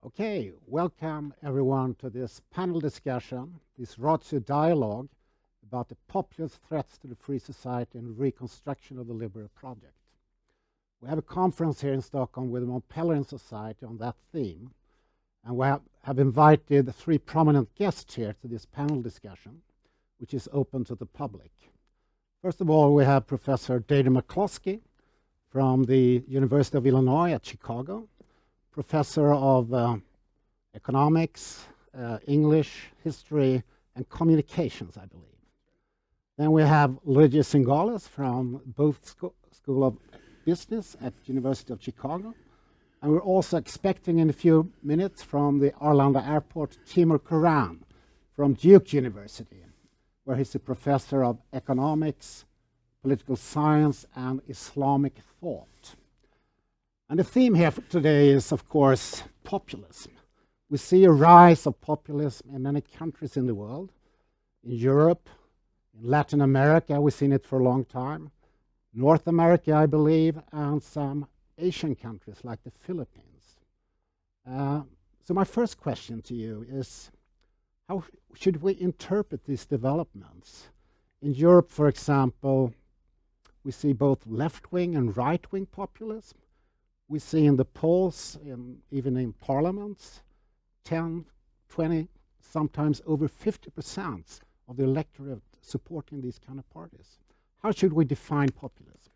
Okay, welcome everyone to this panel discussion, this ratio dialogue about the populist threats to the free society and reconstruction of the liberal project. We have a conference here in Stockholm with the Mont Pelerin Society on that theme, and we have invited three prominent guests here to this panel discussion, which is open to the public. First of all, we have Professor Deirdre McCloskey from the University of Illinois at Chicago, professor of economics, English, history, and communications, I believe. Then we have Luigi Zingales from both School of Business at University of Chicago. And we're also expecting in a few minutes from the Arlanda Airport, Timur Kuran from Duke University, where he's a professor of economics, political science, and Islamic thought. And the theme here for today is, of course, populism. We see a rise of populism in many countries in the world. In Europe, in Latin America, we've seen it for a long time. North America, I believe, and some Asian countries like the Philippines. So my first question to you is, how should we interpret these developments? In Europe, for example, we see both left-wing and right-wing populism. We see in the polls, even in parliaments, 10, 20, sometimes over 50% of the electorate supporting these kind of parties. How should we define populism?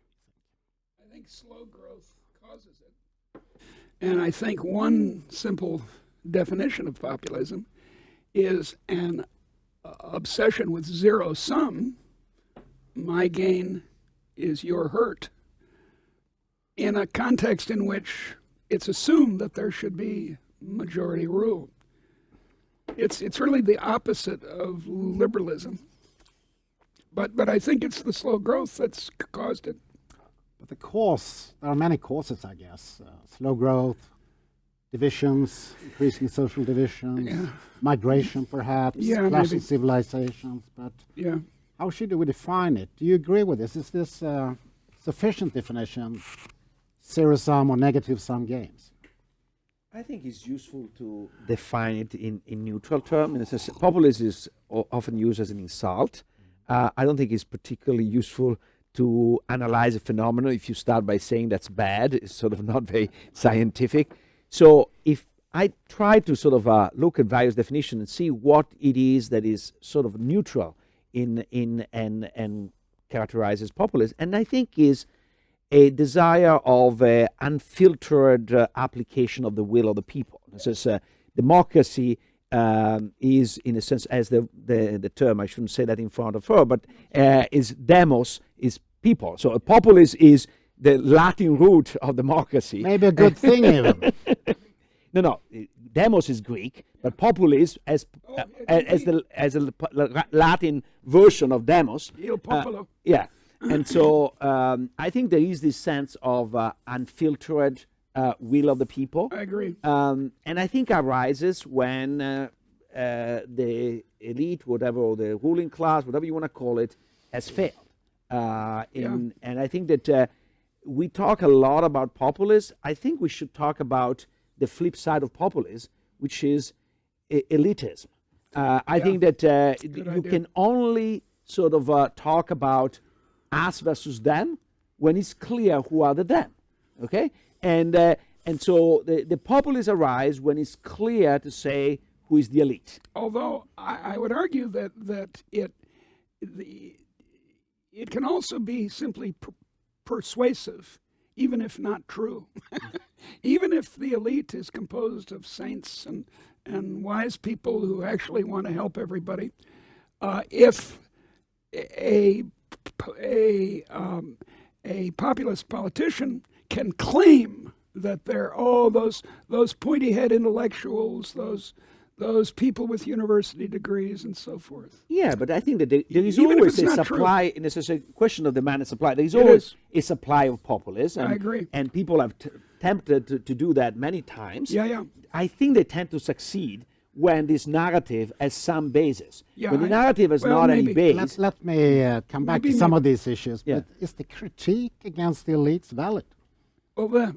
I think slow growth causes it. And I think one simple definition of populism is an obsession with zero sum. My gain is your hurt, in a context in which it's assumed that there should be majority rule. It's really the opposite of liberalism. But I think it's the slow growth that's caused it. But there are many causes, I guess. Slow growth, divisions, increasing social divisions, migration perhaps, clash of civilizations. But how should we define it? Do you agree with this? Is this sufficient definition? Zero-sum or negative-sum games? I think it's useful to define it in neutral terms. Populism is often used as an insult. I don't think it's particularly useful to analyze a phenomenon if you start by saying that's bad. It's sort of not very scientific. So if I try to sort of look at various definitions and see what it is that is sort of neutral and characterizes populism, and I think is a desire of unfiltered application of the will of the people. So democracy is, in a sense, as the term, I shouldn't say that in front of her, but is demos, is people. So a populist is the Latin root of democracy. Maybe a good thing even. No, demos is Greek, but populist as the Latin version of demos. Il popolo. Yeah. And so I think there is this sense of unfiltered will of the people. I agree. And I think arises when the elite, whatever, or the ruling class, whatever you want to call it, has failed. And I think that we talk a lot about populism. I think we should talk about the flip side of populism, which is elitism. I think that you can only sort of talk about us versus them when it's clear who are the them, okay? And so the populists arise when it's clear to say who is the elite. Although I would argue that it can also be simply persuasive, even if not true. Even if the elite is composed of saints and wise people who actually want to help everybody, if a populist politician can claim that they're those pointy-head intellectuals, those people with university degrees and so forth. Yeah, but I think that there is always a supply, and it's a question of demand and supply. There is always a supply of populism. I agree. And people have attempted to do that many times. Yeah. I think they tend to succeed when this narrative has some basis. Yeah, when the narrative has not any base. Let me come back to some of these issues. But is the critique against the elites valid? Well,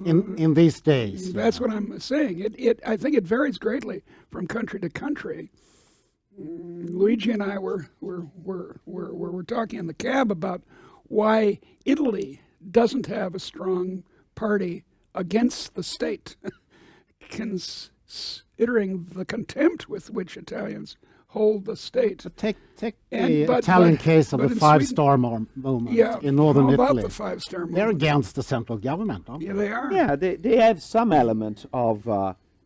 in these days? that's what I'm saying. I think it varies greatly from country to country. Luigi and I were talking in the cab about why Italy doesn't have a strong party against the state, considering the contempt with which Italians hold the state. But take the Italian case of the five-star movement in northern how about Italy. the five-star movement? They're against the central government, aren't Yeah, they? they are. Yeah, they have some element of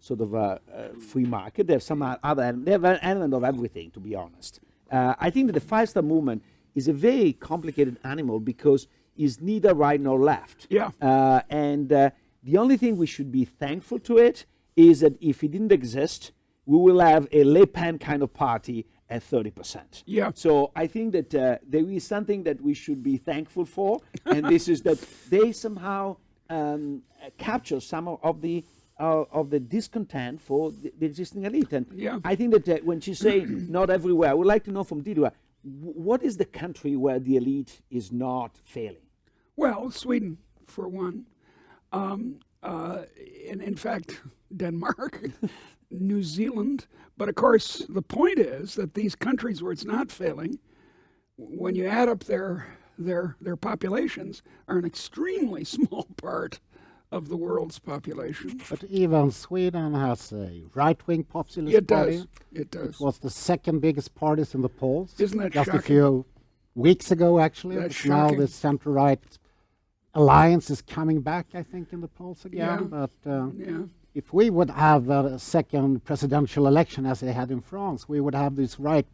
sort of a free market. They have some other. They have an element of everything, to be honest. I think that the five-star movement is a very complicated animal because it's neither right nor left. Yeah. And the only thing we should be thankful to it is that if it didn't exist, we will have a Le Pen kind of party at 30%. Yeah. So I think that there is something that we should be thankful for, and this is that they somehow capture some of the discontent for the existing elite. And Yeah. I think that when you say not everywhere, I would like to know from Deirdre, what is the country where the elite is not failing? Well, Sweden, for one. In fact, Denmark, New Zealand. But of course, the point is that these countries where it's not failing, when you add up their populations, are an extremely small part of the world's population. But even Sweden has a right-wing populist party. It does. It was the second biggest parties in the polls. Isn't that just shocking? a few weeks ago, actually. That's But now shocking. the center-right alliance is coming back, I think, in the polls again. Yeah. But Yeah. if we would have a second presidential election as they had in France, we would have this right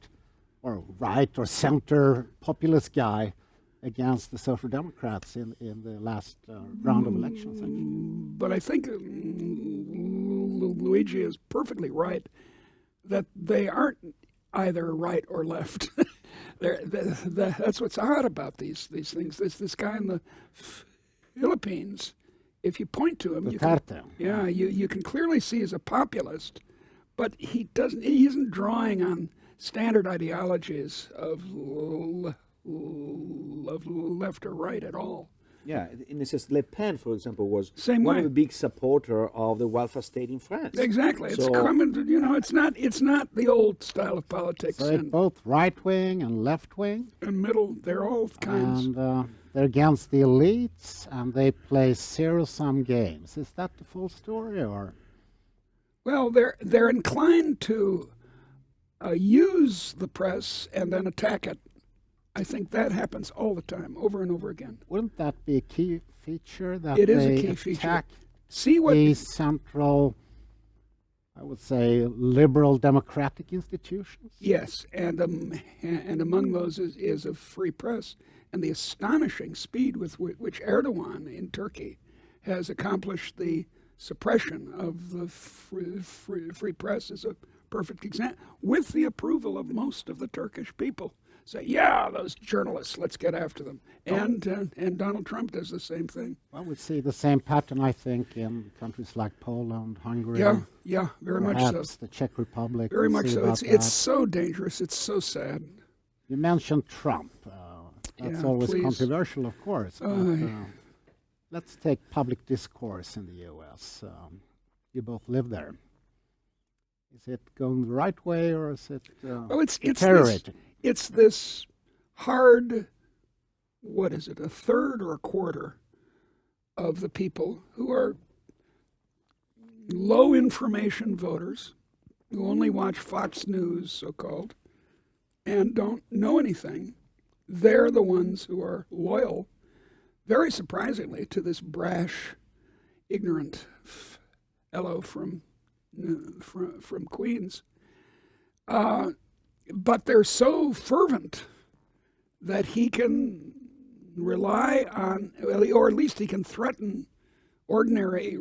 or center populist guy against the Social Democrats in the last round of elections. But I think Luigi is perfectly right that they aren't either right or left. That's what's odd about these things. This guy in the Philippines, if you point to him, you can clearly see he's a populist, but he isn't drawing on standard ideologies of left or right at all. Yeah, in a sense, Le Pen, for example, was Same one way. of the big supporter of the welfare state in France. Exactly. It's So- coming. It's not the old style of politics. So it's both right-wing and left-wing. And middle, they're all kinds. And they're against the elites, and they play zero-sum games. Is that the full story, or? Well, they're inclined to use the press and then attack it. I think that happens all the time, over and over again. Wouldn't that be a key feature, that It is a they key feature. attack See what? the central, I would say, liberal democratic institutions? Yes, and among those is a free press, and the astonishing speed with which Erdogan in Turkey has accomplished the suppression of the free press is a perfect example, with the approval of most of the Turkish people. Say, yeah, those journalists, let's get after them. And Donald Trump does the same thing. Well, we see the same pattern, I think, in countries like Poland, Hungary. Yeah, very much so. Perhaps the Czech Republic. Very we much see so. about It's that. so dangerous. It's so sad. You mentioned Trump. That's Yeah, always please. controversial, of course. But, let's take public discourse in the U.S. You both live there. Is it going the right way, or is it deteriorating? It's this hard, what is it, a third or a quarter of the people who are low information voters who only watch Fox News, so-called, and don't know anything. They're the ones who are loyal, very surprisingly, to this brash, ignorant fellow from Queens. But they're so fervent that he can rely on, or at least he can threaten ordinary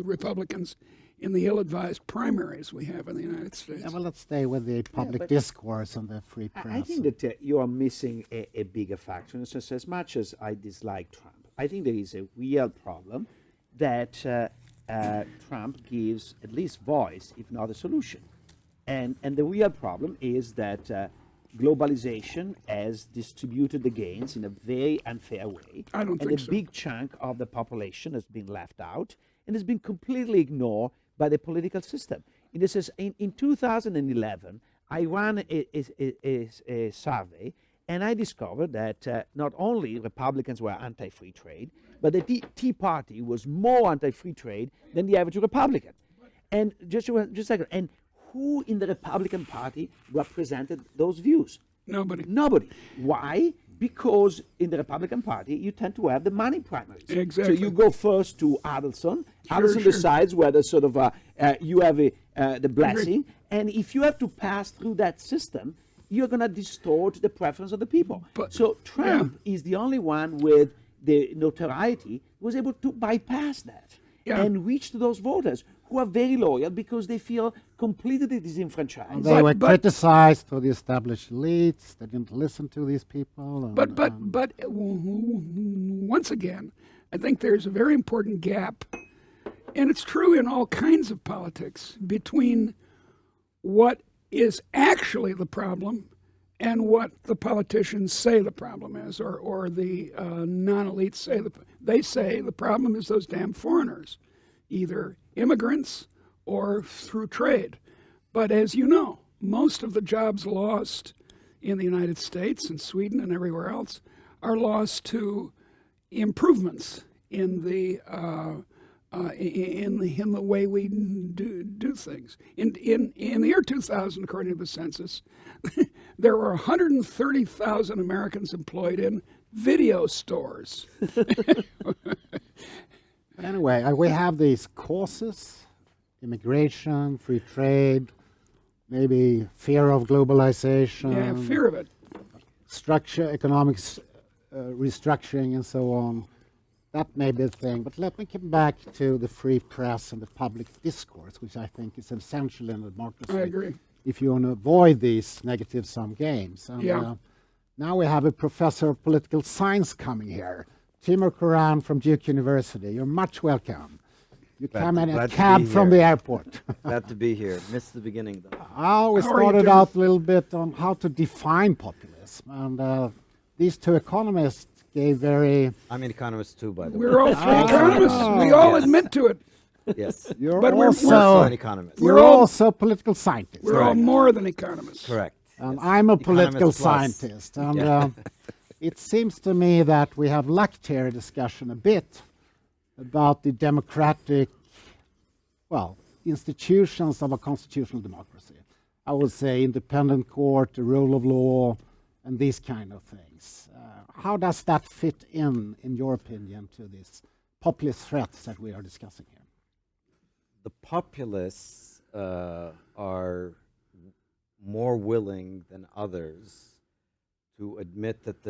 Republicans in the ill-advised primaries we have in the United States. Yeah, well, let's stay with the public discourse and the free press. I think that you are missing a bigger factor. And so as much as I dislike Trump, I think there is a real problem that Trump gives at least voice, if not a solution. And the real problem is that globalization has distributed the gains in a very unfair way. I don't and think a so. big chunk of the population has been left out and has been completely ignored by the political system. In 2011, I ran a survey, and I discovered that not only Republicans were anti-free trade, but the Tea Party was more anti-free trade than the average Republican. And just a second, and who in the Republican Party represented those views? Nobody. Nobody. Why? Because in the Republican Party, you tend to have the money primaries. Exactly. So you go first to Adelson. Adelson sure. decides whether sort of you have the blessing, and if you have to pass through that system, you're going to distort the preference of the people. So Trump is the only one with the notoriety who was able to bypass that and reach to those voters who are very loyal because they feel completely disenfranchised. And they were criticized for the established elites. They didn't listen to these people. And, But once again, I think there's a very important gap, and it's true in all kinds of politics, between what is actually the problem and what the politicians say the problem is, or the non-elites say. They say the problem is those damn foreigners, either immigrants or through trade. But as you know, most of the jobs lost in the United States and Sweden and everywhere else are lost to improvements in the way we do things. In the year 2000, according to the census, there were 130,000 Americans employed in video stores. But anyway, we have these causes: immigration, free trade, maybe fear of globalization. Yeah, fear of it. Structure, economics, restructuring, and so on. That may be the thing. But let me come back to the free press and the public discourse, which I think is essential in a democracy. I agree. If you want to avoid these negative-sum games. And, now we have a professor of political science coming here, Timur Kuran from Duke University. You're much welcome. You came in a cab from the airport. Glad to be here. Missed the beginning, though. We started out a little bit on how to define populism. And these two economists gave very... I'm an economist, too, by the way. We're all three economists. We all admit to it. Yes. But we're also an economist. You're also political scientists. We're all more than economists. Correct. And Yes. I'm a political Economist plus. scientist. And it seems to me that we have lacked here a discussion a bit about the democratic, institutions of a constitutional democracy. I would say independent court, the rule of law, and these kind of things. How does that fit in your opinion, to these populist threats that we are discussing here? The populists are more willing than others to admit that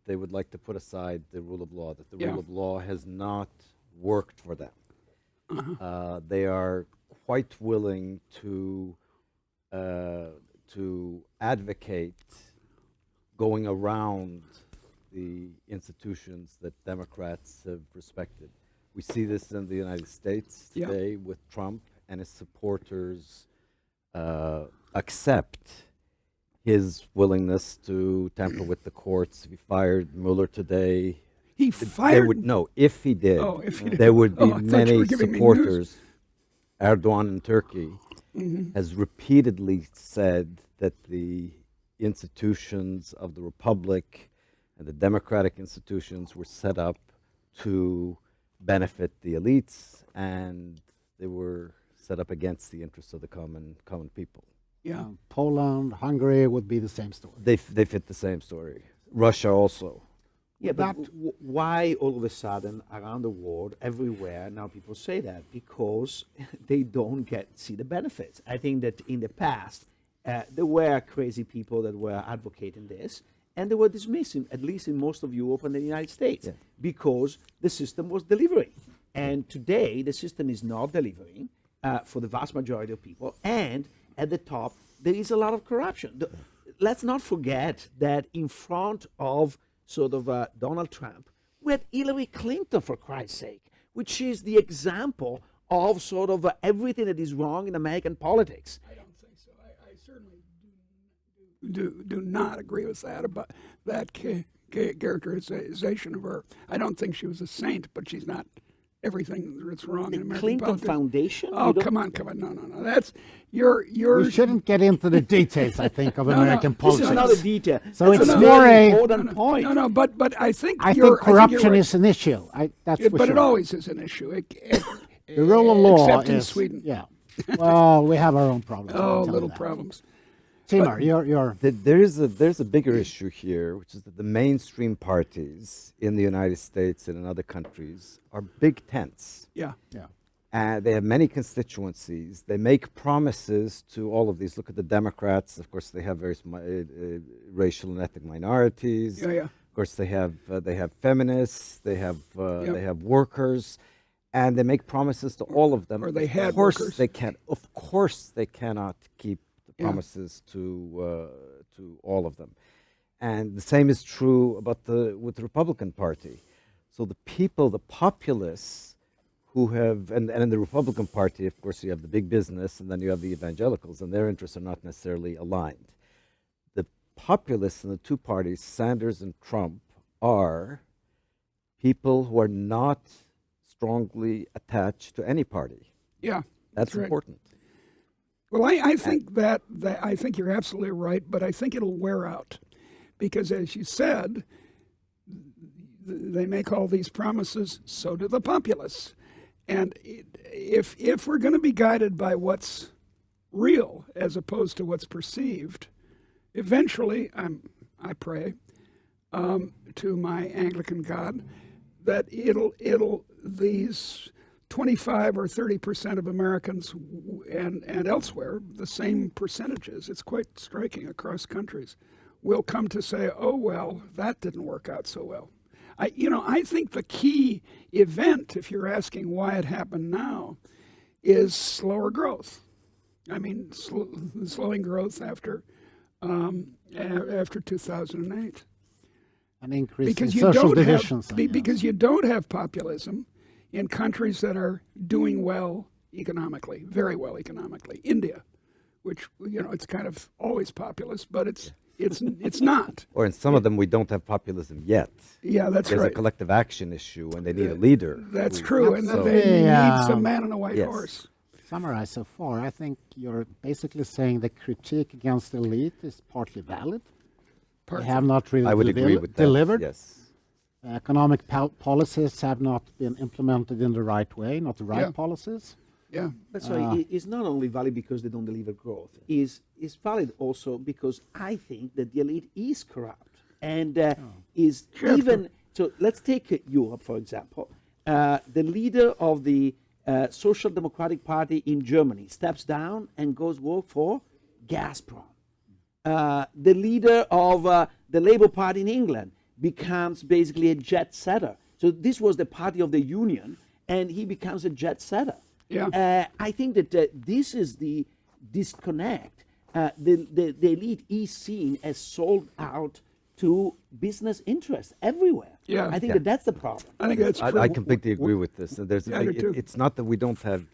they would like to put aside the rule of law, that the rule of law has not worked for them. They are quite willing to advocate going around the institutions that Democrats have respected. We see this in the United States today with Trump, and his supporters accept his willingness to tamper with the courts. If he fired Mueller today, He fired... if he did, there would be many supporters. Erdogan in Turkey has repeatedly said that the institutions of the Republic and the democratic institutions were set up to benefit the elites, and they were set up against the interests of the common people. Yeah. Poland, Hungary would be the same story. They fit the same story. Russia also. Yeah, but why all of a sudden around the world, everywhere, now people say that? Because they don't see the benefits. I think that in the past, there were crazy people that were advocating this, and they were dismissing, at least in most of Europe and the United States, because the system was delivering. And today, the system is not delivering for the vast majority of people, and at the top, there is a lot of corruption. Let's not forget that in front of Donald Trump, we had Hillary Clinton, for Christ's sake, which is the example of everything that is wrong in American politics. I don't think so. I certainly do do not agree with that about that characterization of her. I don't think she was a saint, but she's not everything that's wrong in The American Clinton politics. Foundation? Oh, come on. No. That's you're. We shouldn't get into the details, I think, of American This politics. is not a detail. So It's it's a more very a- important point. No, but I think I you're, think corruption I think you're right. is an issue. That's for But sure. it always is an issue. The rule of law except in is Sweden. Yeah. Well, we have our own problems. I Oh, can tell you little that. problems. Timur, you're There's a bigger issue here, which is that the mainstream parties in the United States and in other countries are big tents. Yeah. They have many constituencies. They make promises to all of these. Look at the Democrats. Of course, they have various racial and ethnic minorities. Yeah. Of course, they have feminists. They have workers, and they make promises to all of them. Or they had Of course, workers. they can. Of course, they cannot keep the Yeah. promises to all of them. And the same is true with the Republican Party. So the people, the populists, who have, and in the Republican Party, of course, you have the big business, and then you have the evangelicals, and their interests are not necessarily aligned. The populists in the two parties, Sanders and Trump, are people who are not strongly attached to any party. Yeah. That's right. important. Well, I think that I think you're absolutely right, but I think it'll wear out because, as you said, they make all these promises. So do the populists, and if we're going to be guided by what's real as opposed to what's perceived, eventually, I pray to my Anglican God that it'll these 25 or 30% of Americans and elsewhere, the same percentages, it's quite striking across countries, will come to say, oh, well, that didn't work out so well. I think the key event, if you're asking why it happened now, is slower growth. I mean, slowing growth after 2008. an increase Because in you social don't divisions. have because you don't have populism in countries that are doing well economically, very well economically. India, which it's kind of always populist, but it's not. Or in some of them, we don't have populism yet. Yeah, that's There's right. a collective action issue, and they need a leader. That's who- true, and so- they Yeah. need some man on a white Yes. horse. Summarize so far, I think you're basically saying the critique against the elite is partly valid. They have not really I would agree with that. delivered. Yes. Economic policies have not been implemented in the right way, not the right Yeah. policies. Yeah, That's right. It's not only valid because they don't deliver growth. It's valid also because I think that the elite is corrupt and is even. So let's take Europe, for example. The leader of the Social Democratic Party in Germany steps down and goes work for Gazprom. The leader of the Labour Party in England becomes basically a jet setter. So this was the party of the union, and he becomes a jet setter. Yeah. I think that this is the disconnect. The elite is seen as sold out to business interests everywhere. Yeah. I think that that's the problem. I think that's true. I completely agree with this. And there's Yeah, I do too. it's not that we don't have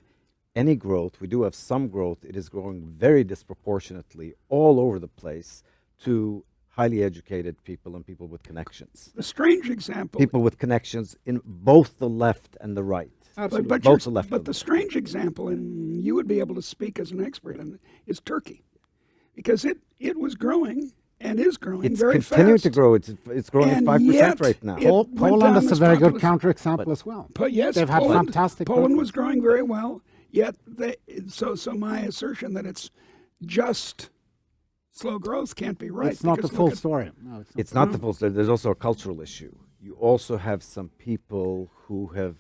any growth. We do have some growth. It is growing very disproportionately all over the place to highly educated people and people with connections. A strange example. People with connections in both the left and the right. Absolutely. But Both the left but and the strange example, and you would be able to speak as an expert on it, is Turkey, because it was growing and is growing It's very continuing fast. to grow. It's growing at And 5% yet right now. it went Poland down is a this very good populist- counterexample as well. But yes, They've had Poland, fantastic Poland growth. was growing very well. Yet so my assertion that it's just slow growth can't be right. It's not the because full look at- story. No, it's not. It's not the full story. There's also a cultural issue. You also have some people who have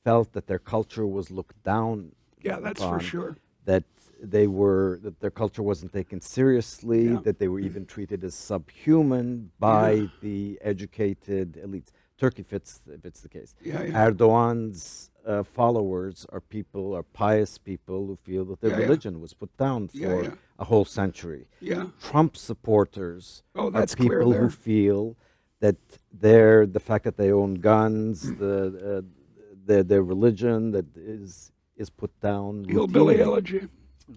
felt that their culture was looked down Yeah, that's for upon, sure. that that their culture wasn't taken seriously, Yeah. that they were even treated as subhuman by the educated elites. Turkey fits the case. Yeah, yeah. Erdogan's followers are pious people who feel that their Yeah, yeah. religion was put down for Yeah, yeah. a whole century. Yeah. Trump supporters Oh, are that's clear people there. who feel that the fact that they own guns, their religion that is put down Hillbilly routinely. elegy.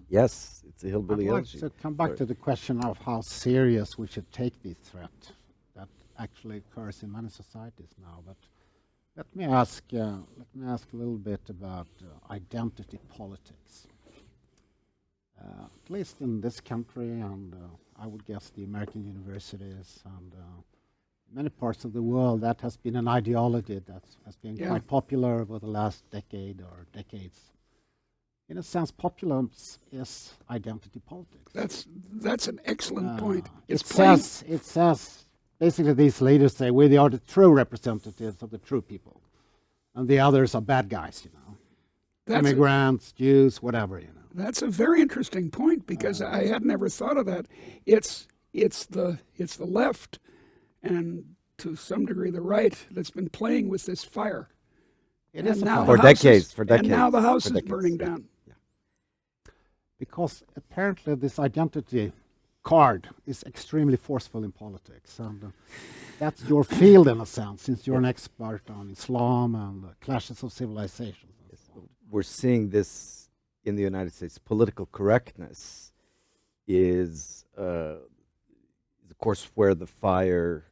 Yes, it's a I'd hillbilly like elegy. to come back to the question of how serious we should take this threat that actually occurs in many societies now. But let me ask a little bit about identity politics. At least in this country, and I would guess the American universities and many parts of the world, that has been an ideology that has been quite popular over the last decade or decades. In a sense, populism is identity politics. That's an excellent point. It says basically these leaders say we are the true representatives of the true people, and the others are bad guys. Immigrants, Jews, whatever. That's a very interesting point because I had never thought of that. It's the left and to some degree the right that's been playing with this fire. It is for decades. And now the house is burning down. Yeah. Because apparently this identity card is extremely forceful in politics, and that's your field in a sense, since you're an expert on Islam and clashes of civilizations. We're seeing this in the United States. Political correctness is, of course, where the fire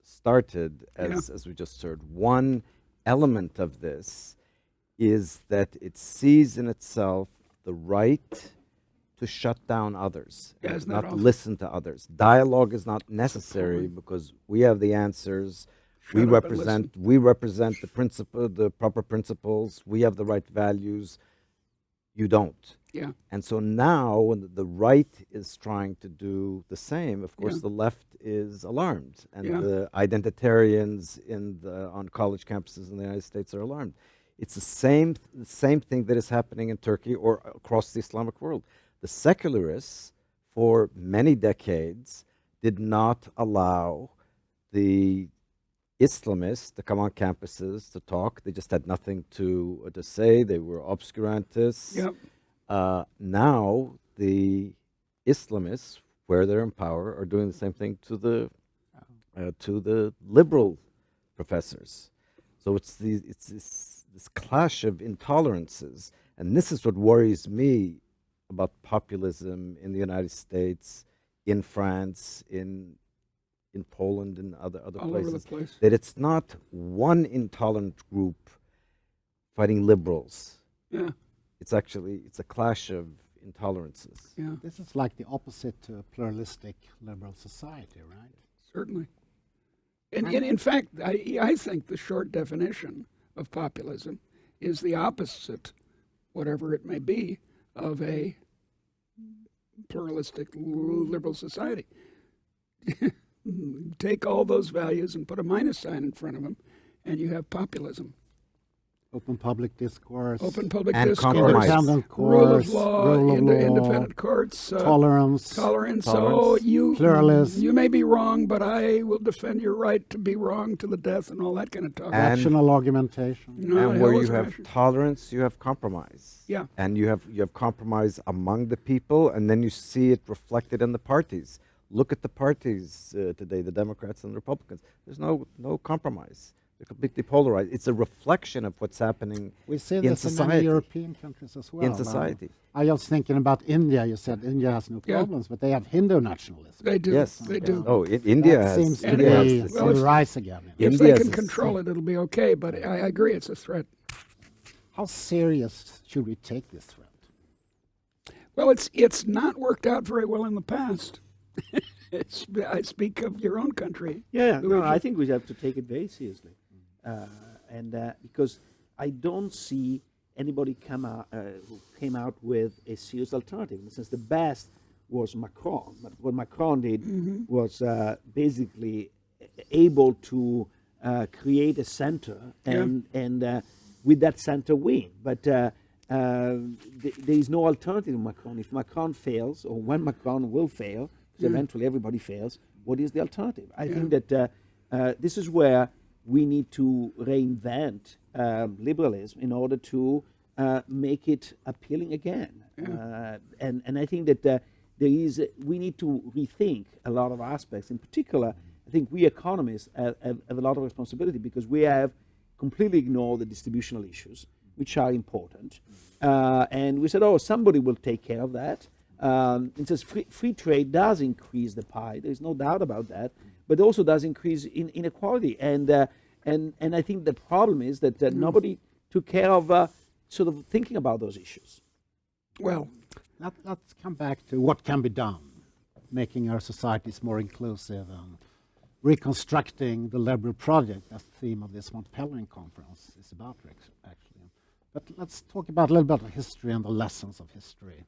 started, as we just heard. One element of this is that it sees in itself the right to shut down others, and not listen to others. Dialogue is not necessary because we have the answers. We represent the proper principles. We have the right values. You don't. Yeah. And so now, when the right is trying to do the same, of course, the left is alarmed, and the identitarians on college campuses in the United States are alarmed. It's the same thing that is happening in Turkey or across the Islamic world. The secularists, for many decades, did not allow the Islamists to come on campuses to talk. They just had nothing to say. They were obscurantists. Yep. Now the Islamists, where they're in power, are doing the same thing to the liberal professors. So it's this clash of intolerances, and this is what worries me about populism in the United States, in France, in Poland, and other all places. over the place. That it's not one intolerant group fighting liberals. Yeah. It's a clash of intolerances. Yeah. This is like the opposite to a pluralistic liberal society, right? Certainly. And in fact, I think the short definition of populism is the opposite, whatever it may be, of a pluralistic liberal society. Take all those values and put a minus sign in front of them, and you have populism. Open public discourse. Open public and discourse. Independent Rule of courts. law. Independent courts. Tolerance. So pluralism. you may be wrong, but I will defend your right to be wrong to the death and all that kind of talk. Rational argumentation. No, And where you have tolerance, you have compromise. Yeah. And you have compromise among the people, and then you see it reflected in the parties. Look at the parties today, the Democrats and the Republicans. There's no compromise. They're completely polarized. It's a reflection of what's happening We see in this in society. many European countries as well. In society. I was thinking about India. You said India has no problems, but they have Hindu nationalism. They do. Yes. They do. Oh, India That has. seems to India has be this. on the rise again. If India they has can this- control it, it'll be okay. But I agree, it's a threat. How serious should we take this threat? Well, it's not worked out very well in the past. I speak of your own country. Yeah, no, Luigi. I think we have to take it very seriously, because I don't see anybody who came out with a serious alternative. In the sense, the best was Macron. But what Macron did was basically able to create a center and with that center win. But there is no alternative to Macron. If Macron fails, or when Macron will fail, because eventually everybody fails, what is the alternative? I think that this is where we need to reinvent liberalism in order to make it appealing again. And I think that we need to rethink a lot of aspects. In particular, I think we economists have a lot of responsibility because we have completely ignored the distributional issues. which are important. And we said, oh, somebody will take care of that. It says free trade does increase the pie. There's no doubt about that. But it also does increase inequality. And I think the problem is that nobody took care of sort of thinking about those issues. Well, let's come back to what can be done, making our societies more inclusive and reconstructing the liberal project. That's the theme of this Mont Pelerin conference is about, actually. But let's talk about a little bit of history and the lessons of history.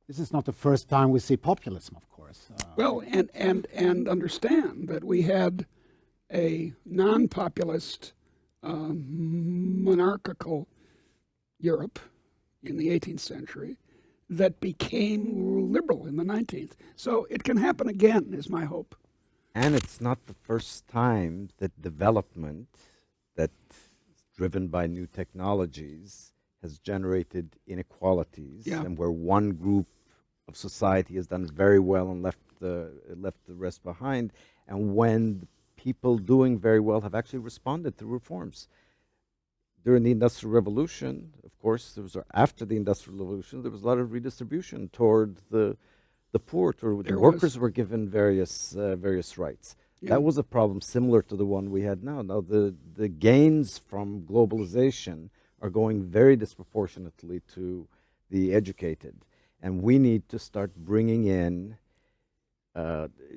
This is not the first time we see populism, of course. Well, and understand that we had a non-populist, monarchical Europe in the 18th century that became liberal in the 19th. So it can happen again, is my hope. And it's not the first time that development that's driven by new technologies has generated inequalities, and where one group of society has done very well and left the rest behind, and when people doing very well have actually responded to reforms. During the Industrial Revolution, of course, after the Industrial Revolution, there was a lot of redistribution toward the poor, toward the workers were given various rights. Yeah. That was a problem similar to the one we had now. Now the gains from globalization are going very disproportionately to the educated. And we need to start bringing in,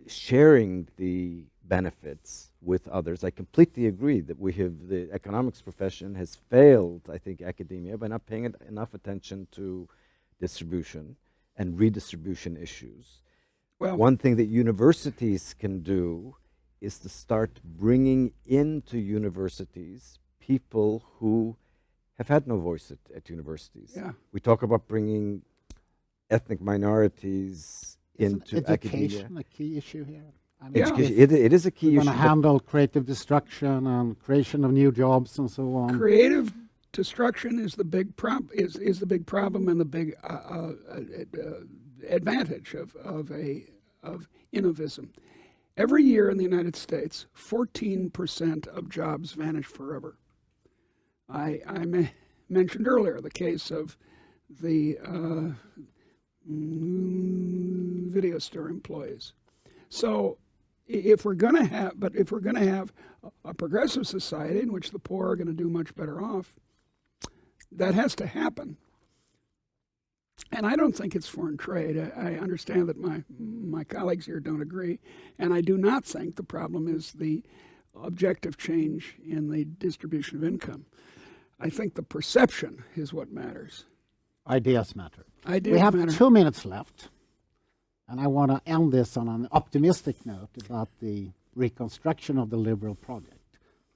sharing the benefits with others. I completely agree that the economics profession has failed, I think, academia by not paying enough attention to distribution and redistribution issues. Well, one thing that universities can do is to start bringing into universities people who have had no voice at universities. Yeah. We talk about bringing ethnic minorities into academia. Education a key issue here? I mean, it is a key issue. We're going to handle creative destruction and creation of new jobs and so on. Creative destruction is the big is the big problem and the big advantage of innovism. Every year in the United States, 14% of jobs vanish forever. I mentioned earlier the case of the video store employees. So if we're going to have a progressive society in which the poor are going to do much better off, that has to happen. And I don't think it's foreign trade. I understand that my colleagues here don't agree, and I do not think the problem is the objective change in the distribution of income. I think the perception is what matters. Ideas matter. We have 2 minutes left, and I want to end this on an optimistic note about the reconstruction of the liberal project.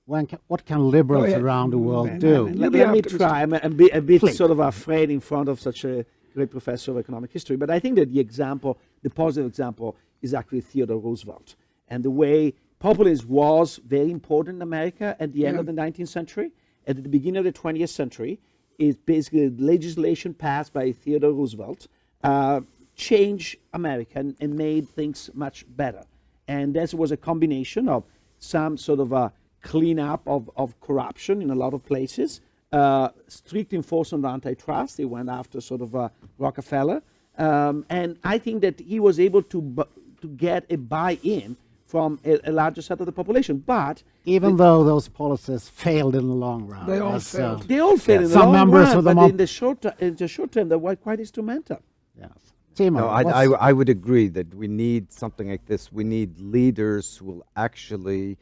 What can liberals around the world do? Let me try. I'm a bit sort of afraid in front of such a great professor of economic history, but I think that the positive example, is actually Theodore Roosevelt, and the way populism was very important in America at the end of the 19th century. At the beginning of the 20th century, is basically legislation passed by Theodore Roosevelt changed America and made things much better. And this was a combination of some sort of a cleanup of corruption in a lot of places, strict enforcement of antitrust. They went after sort of Rockefeller. And I think that he was able to get a buy-in from a larger set of the population. But even though those policies failed in the long run, they all failed. They all failed in the long run, but in the short term, they were quite instrumental. Yes. Timur, no, I would agree that we need something like this. We need leaders who will actually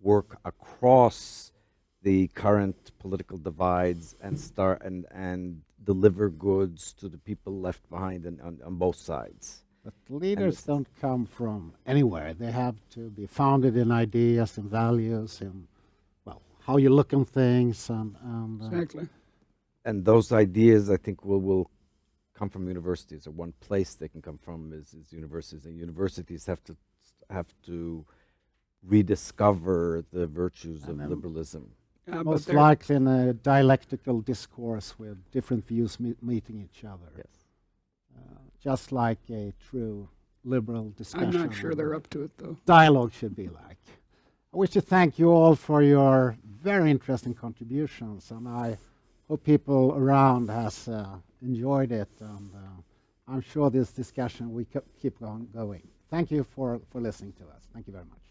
work across the current political divides and deliver goods to the people left behind on both sides. But leaders don't come from anywhere. They have to be founded in ideas and values and, well, how you look on things. Exactly. And those ideas, I think, will come from universities, or one place they can come from is universities. And universities have to rediscover the virtues of liberalism. Most likely in a dialectical discourse with different views meeting each other. Yes. Just like a true liberal discussion. I'm not sure they're up to it, though. Dialogue should be like. I wish to thank you all for your very interesting contributions, and I hope people around has enjoyed it, and I'm sure this discussion will keep on going. Thank you for listening to us. Thank you very much.